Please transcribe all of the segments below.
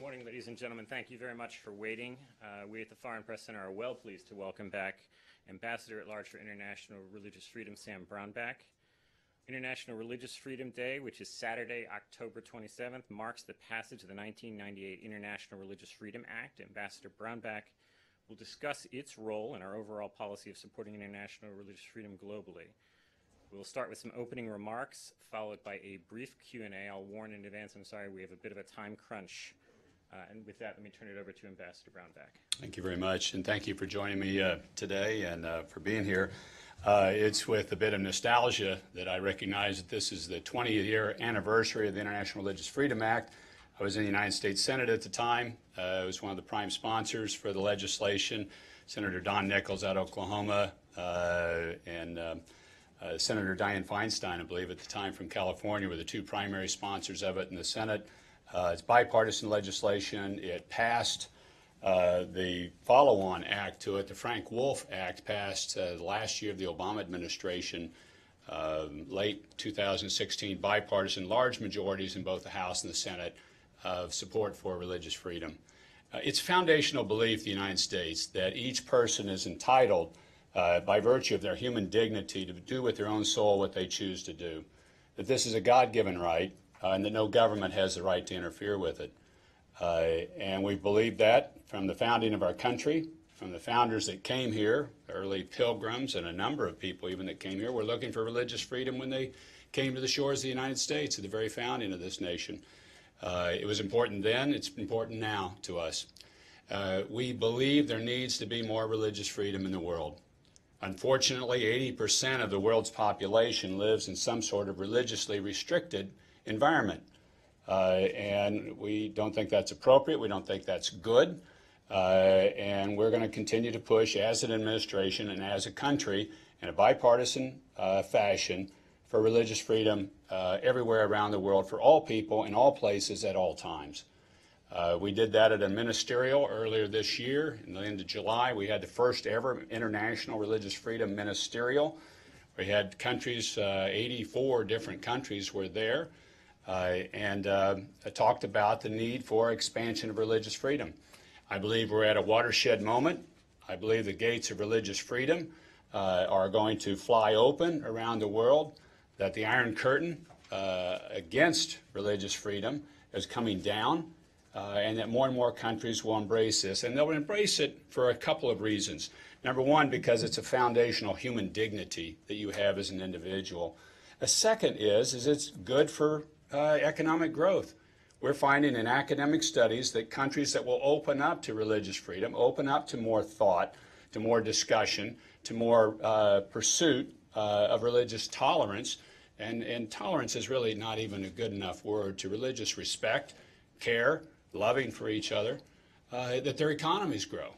morning, ladies and gentlemen. Thank you very much for waiting. We at the Foreign Press Center are well pleased to welcome back Ambassador at Large for International Religious Freedom, Sam Brownback. International Religious Freedom Day, which is Saturday, October 27th, marks the passage of the 1998 International Religious Freedom Act. Ambassador Brownback will discuss its role in our overall policy of supporting international religious freedom globally. We'll start with some opening remarks, followed by a brief Q&A. I'll warn in advance, I'm sorry, we have a bit of a time crunch. And with that, let me turn it over to Ambassador Brownback. Thank you very much, and thank you for joining me today and for being here. It's with a bit of nostalgia that I recognize that this is the 20th-year anniversary of the International Religious Freedom Act. I was in the United States Senate at the time. I was one of the prime sponsors for the legislation. Senator Don Nickles out of Oklahoma and Senator Dianne Feinstein, I believe, at the time from California, were the two primary sponsors of it in the Senate. It's bipartisan legislation. It passed the follow-on act to it, the Frank Wolf Act, passed the last year of the Obama administration, late 2016, bipartisan, large majorities in both the House and the Senate of support for religious freedom. It's foundational belief in the United States that each person is entitled, by virtue of their human dignity, to do with their own soul what they choose to do, that this is a God-given right, and that no government has the right to interfere with it. And we believe that from the founding of our country, from the founders that came here, early pilgrims, and a number of people even that came here were looking for religious freedom when they came to the shores of the United States at the very founding of this nation. It was important then, it's important now to us. We believe there needs to be more religious freedom in the world. Unfortunately, 80% of the world's population lives in some sort of religiously restricted environment. And we don't think that's appropriate. We don't think that's good. And we're going to continue to push as an administration and as a country in a bipartisan fashion for religious freedom everywhere around the world for all people in all places at all times. We did that at a ministerial earlier this year. In the end of July, we had the first ever International Religious Freedom Ministerial. We had countries, 84 different countries were there. And talked about the need for expansion of religious freedom. I believe we're at a watershed moment. I believe the gates of religious freedom are going to fly open around the world, that the Iron Curtain against religious freedom is coming down, and that more and more countries will embrace this. And they'll embrace it for a couple of reasons. Number one, because it's a foundational human dignity that you have as an individual. A second is it's good for economic growth. We're finding in academic studies that countries that will open up to religious freedom, open up to more thought, to more discussion, to more pursuit of religious tolerance, and tolerance is really not even a good enough word, to religious respect, care, loving for each other, that their economies grow.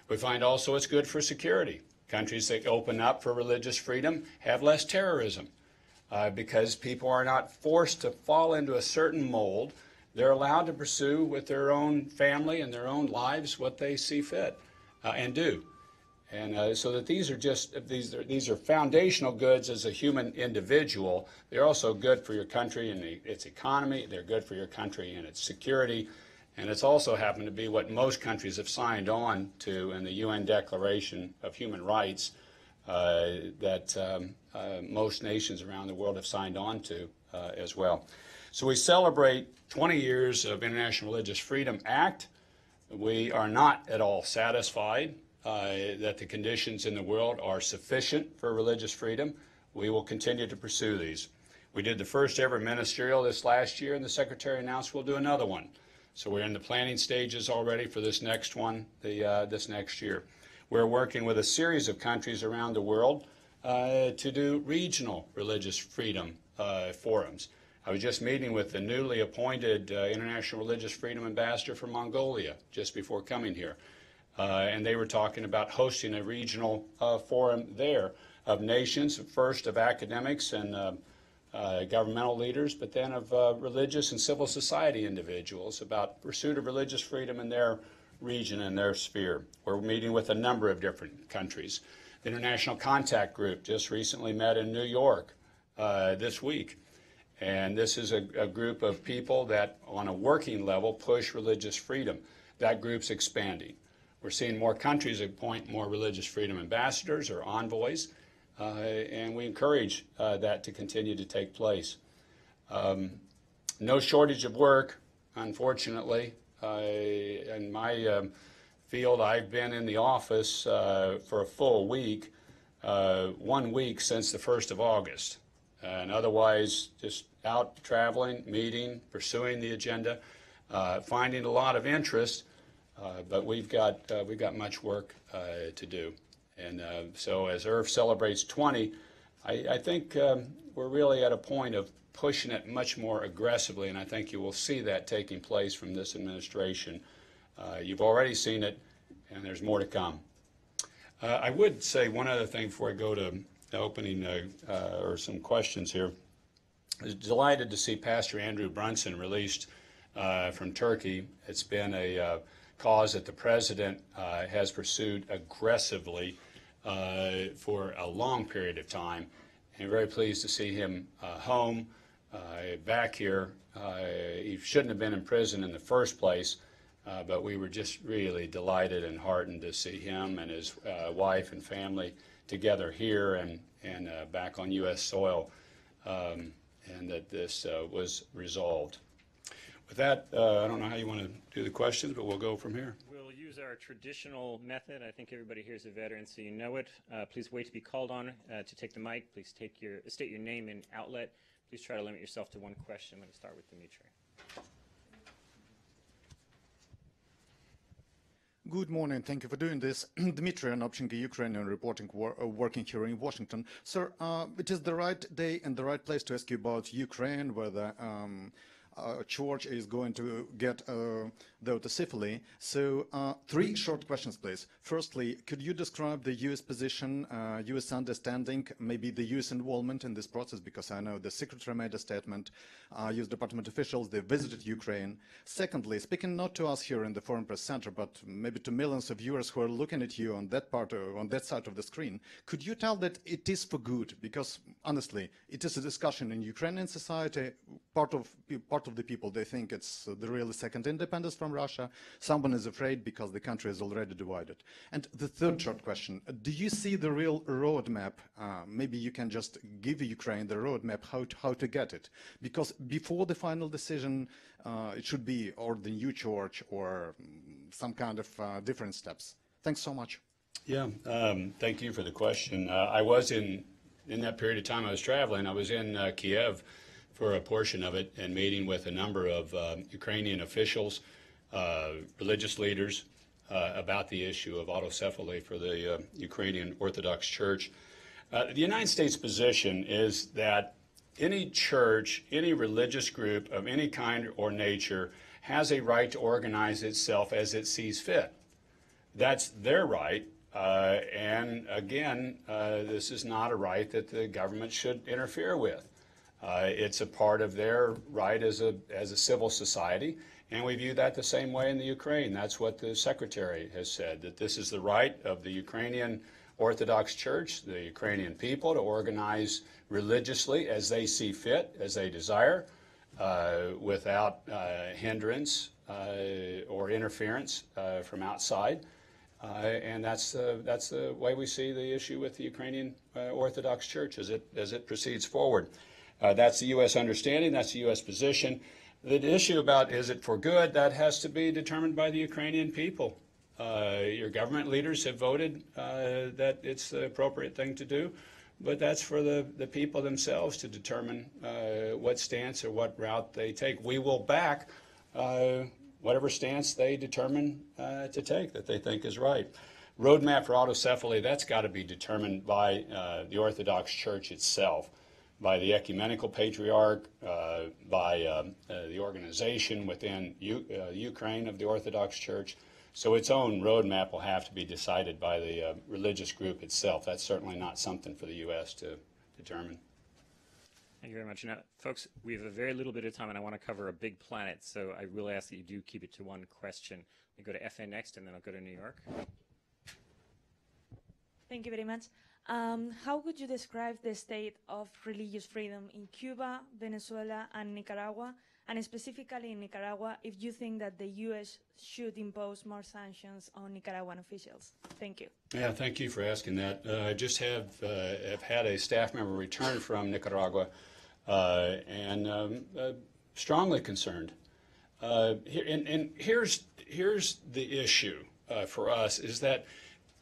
We find also it's good for security. Countries that open up for religious freedom have less terrorism. Because people are not forced to fall into a certain mold. They're allowed to pursue with their own family and their own lives what they see fit and do. And so that these are foundational goods as a human individual. They're also good for your country and its economy. They're good for your country and its security. And it's also happened to be what most countries have signed on to in the UN Declaration of Human Rights that most nations around the world have signed on to as well. So we celebrate 20 years of International Religious Freedom Act. We are not at all satisfied that the conditions in the world are sufficient for religious freedom. We will continue to pursue these. We did the first ever ministerial this last year, and the Secretary announced we'll do another one. So we're in the planning stages already for this next one, this next year. We're working with a series of countries around the world to do regional religious freedom forums. I was just meeting with the newly appointed International Religious Freedom Ambassador from Mongolia just before coming here. And they were talking about hosting a regional forum there of nations, first of academics and governmental leaders, but then of religious and civil society individuals about pursuit of religious freedom in their region and their sphere. We're meeting with a number of different countries. The International Contact Group just recently met in New York this week. And this is a group of people that, on a working level, push religious freedom. That group's expanding. We're seeing more countries appoint more religious freedom ambassadors or envoys, and we encourage that to continue to take place. No shortage of work, unfortunately. In my field, I've been in the office for a full week, 1 week since the 1st of August. And otherwise, just out traveling, meeting, pursuing the agenda, finding a lot of interest, but we've got much work to do. And so as IRF celebrates 20, I think we're really at a point of pushing it much more aggressively, and I think you will see that taking place from this administration. You've already seen it, and there's more to come. I would say one other thing before I go to the opening or some questions here. I was delighted to see Pastor Andrew Brunson released from Turkey. It's been a cause that the President has pursued aggressively for a long period of time. And very pleased to see him home, back here. He shouldn't have been in prison in the first place, but we were just really delighted and heartened to see him and his wife and family together here and back on U.S. soil, and that this was resolved. With that, I don't know how you want to do the questions, but we'll go from here. We'll use our traditional method. I think everybody here is a veteran, so you know it. Please wait to be called on to take the mic. Please state your name and outlet. Please try to limit yourself to one question. Let me start with Dimitri. Good morning. Thank you for doing this. Dmitry Anopchenko, Ukrainian reporting, working here in Washington. Sir, it is the right day and the right place to ask you about Ukraine, whether church is going to get the autocephaly. So 3 short questions, please. Firstly, could you describe the U.S. position, U.S. understanding, maybe the U.S. involvement in this process? Because I know the Secretary made a statement, U.S. Department officials, they visited Ukraine. Secondly, speaking not to us here in the Foreign Press Center, but maybe to millions of viewers who are looking at you on that on that side of the screen, could you tell that it is for good? Because honestly, it is a discussion in Ukrainian society. Part of the people, they think it's the really second independence from Russia. Someone is afraid because the country is already divided. And the third short question, do you see the real roadmap? Maybe you can just give Ukraine the roadmap how to get it. Because before the final decision, it should be or the new church or some kind of different steps. Thanks so much. Yeah, thank you for the question. I was in that period of time I was traveling, I was in Kiev for a portion of it and meeting with a number of Ukrainian officials, religious leaders, about the issue of autocephaly for the Ukrainian Orthodox Church. The United States position is that any church, any religious group of any kind or nature has a right to organize itself as it sees fit. That's their right. And again, this is not a right that the government should interfere with. It's a part of their right as a civil society, and we view that the same way in the Ukraine. That's what the Secretary has said, that this is the right of the Ukrainian Orthodox Church, the Ukrainian people, to organize religiously as they see fit, as they desire, without hindrance or interference from outside. And that's the way we see the issue with the Ukrainian Orthodox Church as it proceeds forward. That's the U.S. understanding. That's the U.S. position. The issue about is it for good, that has to be determined by the Ukrainian people. Your government leaders have voted that it's the appropriate thing to do, but that's for the people themselves to determine what stance or what route they take. We will back whatever stance they determine to take that they think is right. Roadmap for autocephaly, that's got to be determined by the Orthodox Church itself, by the ecumenical patriarch, by the organization within Ukraine of the Orthodox Church. So its own roadmap will have to be decided by the religious group itself. That's certainly not something for the U.S. to determine. Thank you very much. Now, folks, we have a very little bit of time, and I want to cover a big planet, so I really ask that you do keep it to one question. We go to FN next, and then I'll go to New York. Thank you very much. How would you describe the state of religious freedom in Cuba, Venezuela, and Nicaragua, and specifically in Nicaragua, if you think that the U.S. should impose more sanctions on Nicaraguan officials? Thank you. Yeah, thank you for asking that. I just have had a staff member return from Nicaragua and strongly concerned. Here's the issue for us is that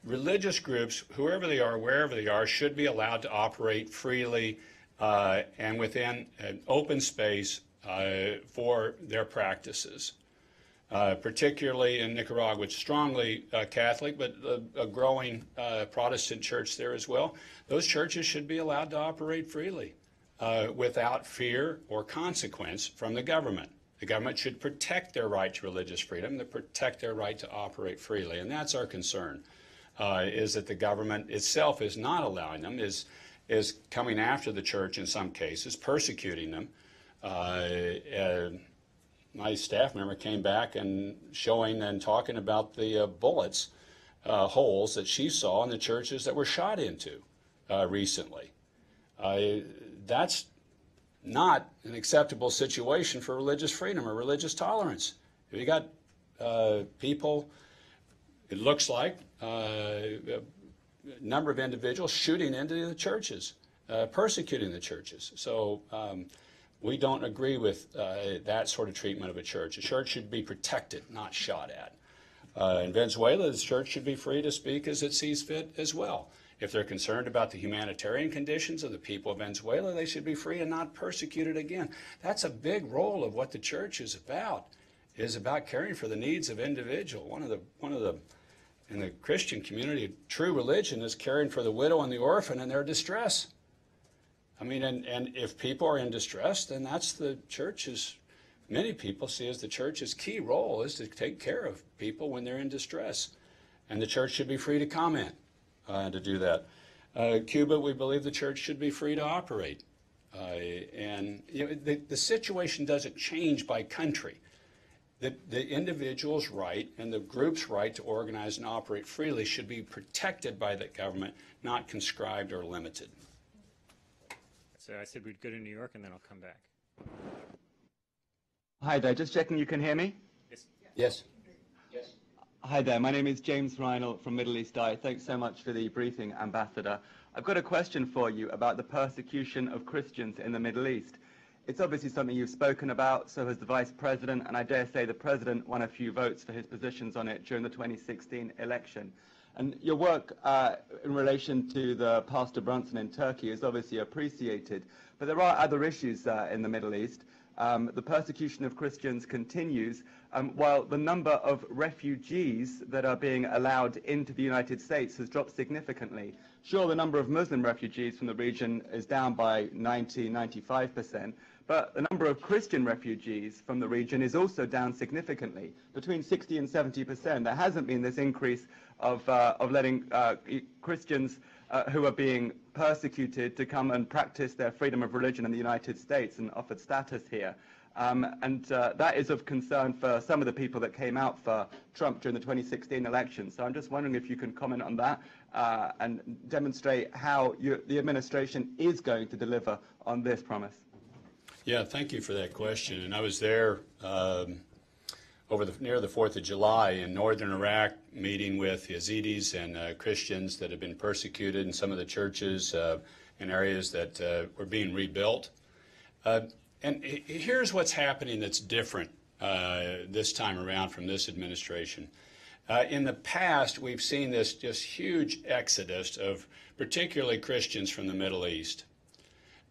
religious groups, whoever they are, wherever they are, should be allowed to operate freely and within an open space for their practices. Particularly in Nicaragua, it's strongly Catholic, but a growing Protestant church there as well. Those churches should be allowed to operate freely without fear or consequence from the government. The government should protect their right to religious freedom, to protect their right to operate freely, and that's our concern. Is that the government itself is not allowing them, is coming after the church in some cases, persecuting them. My staff member came back and showing and talking about the bullets holes that she saw in the churches that were shot into recently. That's not an acceptable situation for religious freedom or religious tolerance. You got people, it looks like, a number of individuals shooting into the churches, persecuting the churches. So we don't agree with that sort of treatment of a church. A church should be protected, not shot at. In Venezuela, the church should be free to speak as it sees fit as well. If they're concerned about the humanitarian conditions of the people of Venezuela, they should be free and not persecuted again. That's a big role of what the church is about caring for the needs of individuals. One of the in the Christian community, true religion is caring for the widow and the orphan in their distress. I mean, and if people are in distress, then that's the church's, many people see as the church's key role is to take care of people when they're in distress. And the church should be free to comment to do that. Cuba, we believe the church should be free to operate. And you know, the situation doesn't change by country. The individual's right and the group's right to organize and operate freely should be protected by the government, not conscribed or limited. So I said we'd go to New York and then I'll come back. Hi there, just checking you can hear me? Yes. Yes. Hi there, my name is James Reinl from Middle East Eye. Thanks so much for the briefing, Ambassador. I've got a question for you about the persecution of Christians in the Middle East. It's obviously something you've spoken about, so has the Vice President, and I dare say the President won a few votes for his positions on it during the 2016 election. And your work in relation to the Pastor Brunson in Turkey is obviously appreciated, but there are other issues in the Middle East. The persecution of Christians continues, while the number of refugees that are being allowed into the United States has dropped significantly. Sure, the number of Muslim refugees from the region is down by 95%, but the number of Christian refugees from the region is also down significantly, between 60 and 70%. There hasn't been this increase of letting Christians who are being persecuted to come and practice their freedom of religion in the United States and offered status here. That is of concern for some of the people that came out for Trump during the 2016 election. So I'm just wondering if you can comment on that and demonstrate how the administration is going to deliver on this promise. Yeah, thank you for that question. And I was there near the 4th of July in northern Iraq, meeting with Yazidis and Christians that had been persecuted in some of the churches in areas that were being rebuilt. And here's what's happening that's different this time around from this administration. In the past, we've seen this just huge exodus of particularly Christians from the Middle East.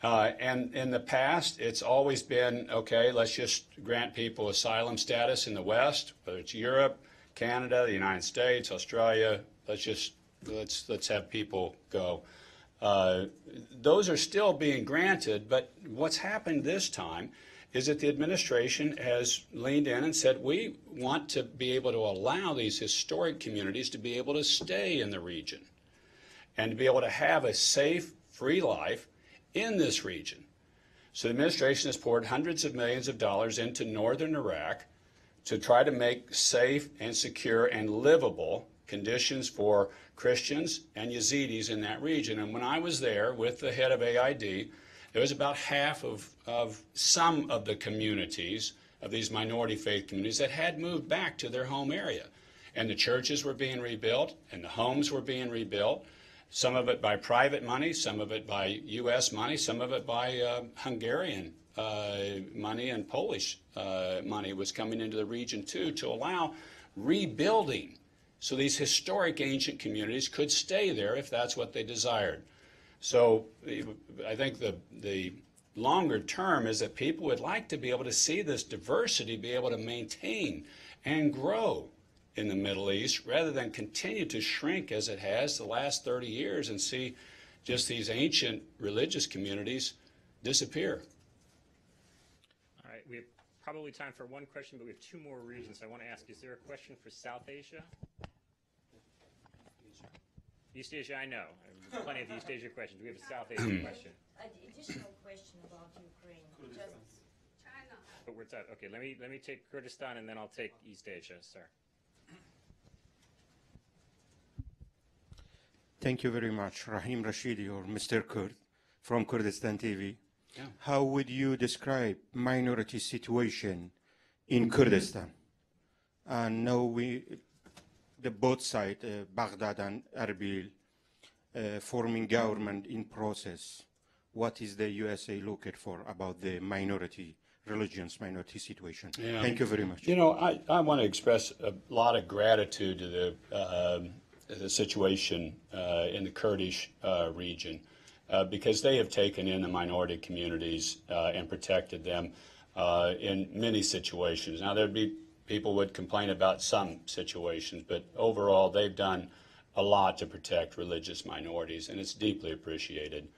And in the past, it's always been, okay, let's just grant people asylum status in the West, whether it's Europe, Canada, the United States, Australia, let's have people go. Those are still being granted, but what's happened this time is that the administration has leaned in and said, we want to be able to allow these historic communities to be able to stay in the region and to be able to have a safe, free life in this region. So the administration has poured hundreds of millions of dollars into northern Iraq to try to make safe and secure and livable conditions for Christians and Yazidis in that region. And when I was there with the head of AID, there was about half of some of the communities, of these minority faith communities, that had moved back to their home area. And the churches were being rebuilt, and the homes were being rebuilt, some of it by private money, some of it by U.S. money, some of it by Hungarian money, and Polish money was coming into the region too, to allow rebuilding so these historic ancient communities could stay there if that's what they desired. So I think the longer term is that people would like to be able to see this diversity be able to maintain and grow in the Middle East rather than continue to shrink as it has the last 30 years and see just these ancient religious communities disappear. All right, we have probably time for one question, but we have two more regions. I want to ask, is there a question for South Asia? East Asia, I know. I have plenty of East Asia questions. We have a South Asia question. Additional question about Ukraine. Just China. But where's that? Okay, let me take Kurdistan, and then I'll take East Asia, sir. Thank you very much, Rahim Rashidi, or Mr. Kurd, from Kurdistan TV. Yeah. How would you describe minority situation in Kurdistan? And now the both sides, Baghdad and Erbil, forming government in process. What is the USA looking for about the minority religions, minority situation? Yeah. Thank you very much. You know, I want to express a lot of gratitude to the situation in the Kurdish region because they have taken in the minority communities and protected them in many situations. Now, there'd be people would complain about some situations, but overall, they've done a lot to protect religious minorities, and it's deeply appreciated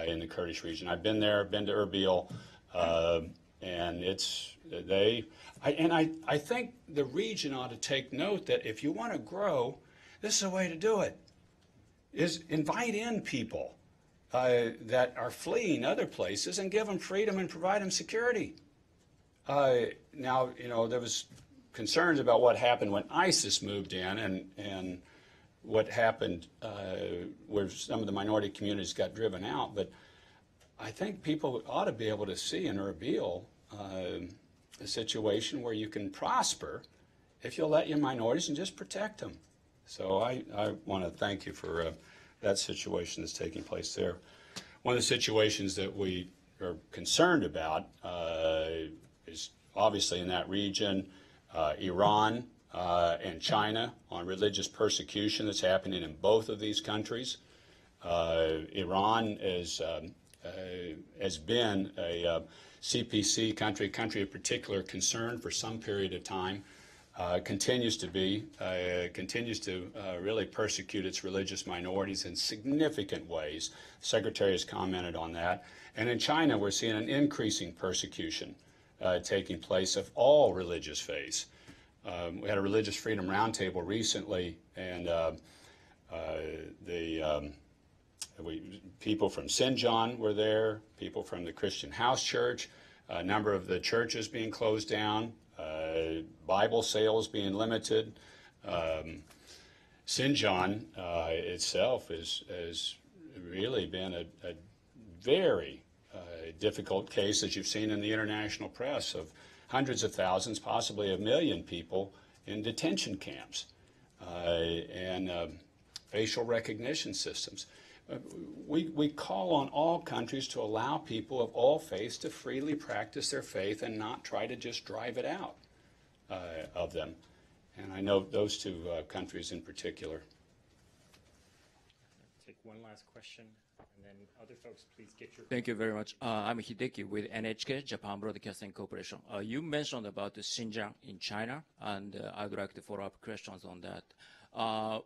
in the Kurdish region. I've been there, been to Erbil, and I think the region ought to take note that if you want to grow, this is a way to do it, is invite in people that are fleeing other places and give them freedom and provide them security. Now, you know, there was concerns about what happened when ISIS moved in and what happened where some of the minority communities got driven out. But I think people ought to be able to see in Erbil a situation where you can prosper if you'll let your minorities and just protect them. So I want to thank you for that situation that's taking place there. One of the situations that we are concerned about is obviously in that region, Iran and China on religious persecution that's happening in both of these countries. Iran has been a CPC country of particular concern for some period of time. Continues to really persecute its religious minorities in significant ways. The Secretary has commented on that. And in China, we're seeing an increasing persecution taking place of all religious faiths. We had a Religious Freedom Roundtable recently, and people from Xinjiang were there, people from the Christian House Church, a number of the churches being closed down, Bible sales being limited. Xinjiang itself has really been a very difficult case, as you've seen in the international press, of hundreds of thousands, possibly 1 million people in detention camps and facial recognition systems. We call on all countries to allow people of all faiths to freely practice their faith and not try to just drive it out of them. And I know those two countries in particular. Take one last question, and then other folks, please get your... Thank you very much. I'm Hideki with NHK, Japan Broadcasting Corporation. You mentioned about the Xinjiang in China, and I'd like to follow up questions on that.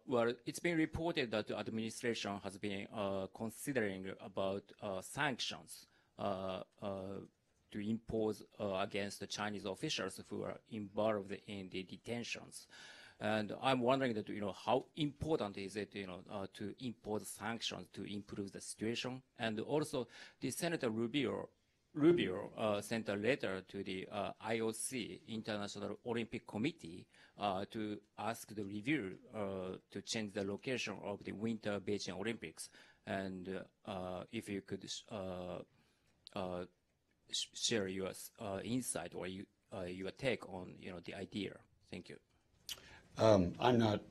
Well, it's been reported that the administration has been considering about sanctions to impose against the Chinese officials who are involved in the detentions. And I'm wondering that, how important is it, to impose sanctions to improve the situation? And also, the Senator Rubio Rubio sent a letter to the IOC, International Olympic Committee, to ask the review to change the location of the Winter Beijing Olympics. And if you could share your insight or your take on the idea. Thank you. I'm not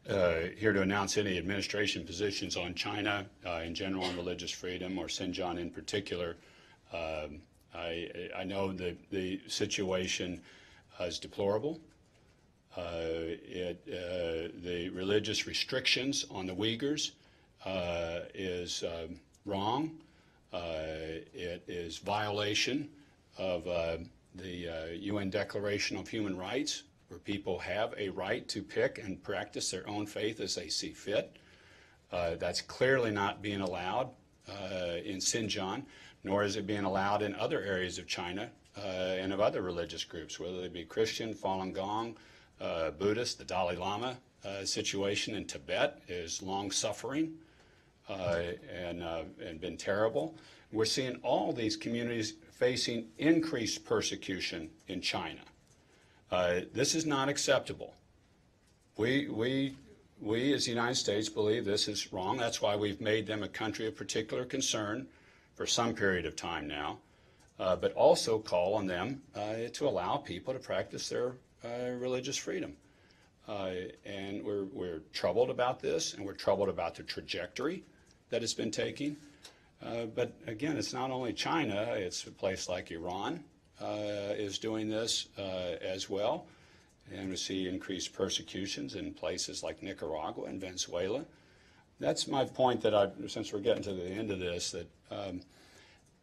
here to announce any administration positions on China in general on religious freedom or Xinjiang in particular. I know the situation is deplorable. The religious restrictions on the Uyghurs is wrong. It is violation of the UN Declaration of Human Rights, where people have a right to pick and practice their own faith as they see fit. That's clearly not being allowed in Xinjiang, nor is it being allowed in other areas of China and of other religious groups, whether they be Christian, Falun Gong, Buddhist. The Dalai Lama situation in Tibet is long suffering and been terrible. We're seeing all these communities facing increased persecution in China. This is not acceptable. We as the United States believe this is wrong. That's why we've made them a country of particular concern for some period of time now, but also call on them to allow people to practice their religious freedom. And we're troubled about this, and we're troubled about the trajectory that it's been taking. But again, it's not only China, it's a place like Iran is doing this as well. And we see increased persecutions in places like Nicaragua and Venezuela. That's my point that since we're getting to the end of this, that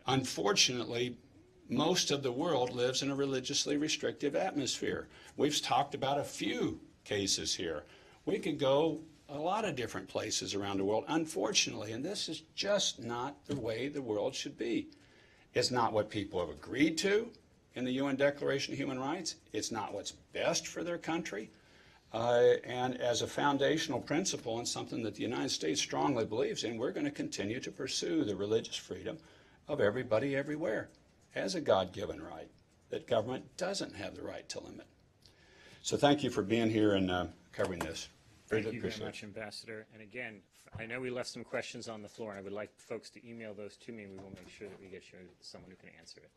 unfortunately, most of the world lives in a religiously restrictive atmosphere. We've talked about a few cases here. We could go a lot of different places around the world, unfortunately, and this is just not the way the world should be. It's not what people have agreed to in the UN Declaration of Human Rights. It's not what's best for their country. And as a foundational principle and something that the United States strongly believes in, we're going to continue to pursue the religious freedom of everybody everywhere as a God-given right that government doesn't have the right to limit. So thank you for being here and covering this. Thank you very much, Ambassador. And again, I know we left some questions on the floor, and I would like folks to email those to me, and we will make sure that we get you someone who can answer it.